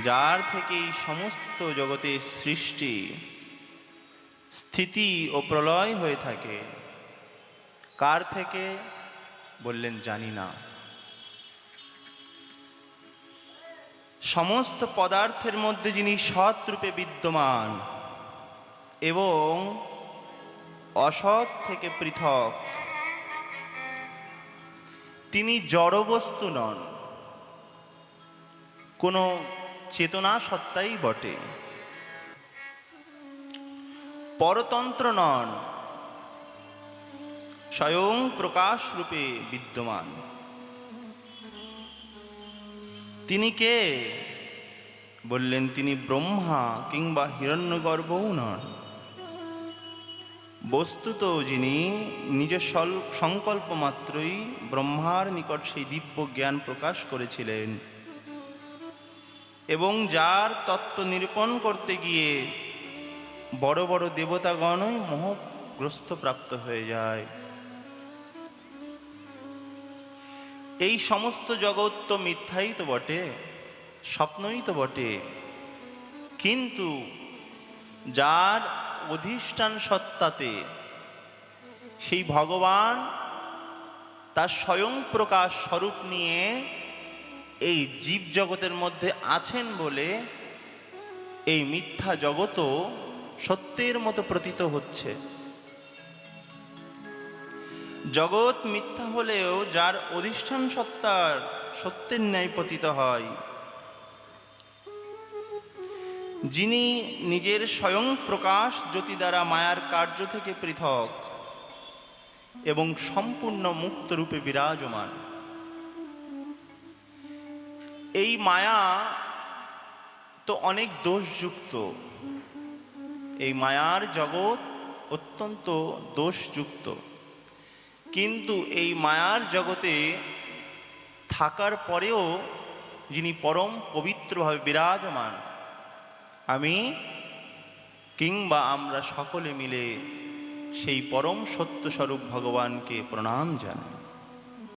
যার থেকেই সমস্ত জগতের সৃষ্টি, স্থিতি ও প্রলয় হয়ে থাকে। কার থেকে? বললেন জানি না। সমস্ত পদার্থের মধ্যে যিনি সৎ রূপে বিদ্যমান এবং অসৎ থেকে পৃথক, তিনি জড়বস্তু নন, কোনো চেতনা সত্তাই বটে। পরতন্ত্র নন, স্বয়ং প্রকাশ রূপে বিদ্যমান। তিনি কে? বললেন তিনি ব্রহ্মা কিংবা হিরণ্যগর্ভও নন। বস্তুত যিনি নিজ সংকল্প মাত্রই ব্রহ্মার নিকট সেই দিব্য জ্ঞান প্রকাশ করেছিলেন এবং যার তত্ত্ব নিরূপণ করতে গিয়ে বড় বড় দেবতাগণই মোহগ্রস্ত প্রাপ্ত হয়ে যায়। এই সমস্ত জগৎ তো মিথ্যাই তো বটে, স্বপ্নই তো বটে, কিন্তু যার অধিষ্ঠান সত্তাতে সেই ভগবান তার স্বয়ং প্রকাশ স্বরূপ নিয়ে এই জীব জগতের মধ্যে আছেন বলে এই মিথ্যা জগৎও সত্যের মতো প্রতীত হচ্ছে। জগৎ মিথ্যা হলেও যার অধিষ্ঠান সত্তার সত্যের ন্যায় প্রতীত হয়, যিনি নিজের স্বয়ং প্রকাশ জ্যোতি দ্বারা মায়ার কার্য থেকে পৃথক এবং সম্পূর্ণ মুক্ত রূপে বিরাজমান। এই মায়া তো অনেক দোষযুক্ত, এই মায়ার জগৎ অত্যন্ত দোষযুক্ত, কিন্তু এই মায়ার জগতে থাকার পরেও যিনি পরম পবিত্রভাবে বিরাজমান, আমি কিংবা আমরা সকলে মিলে সেই পরম সত্যস্বরূপ ভগবানকে প্রণাম জানাই।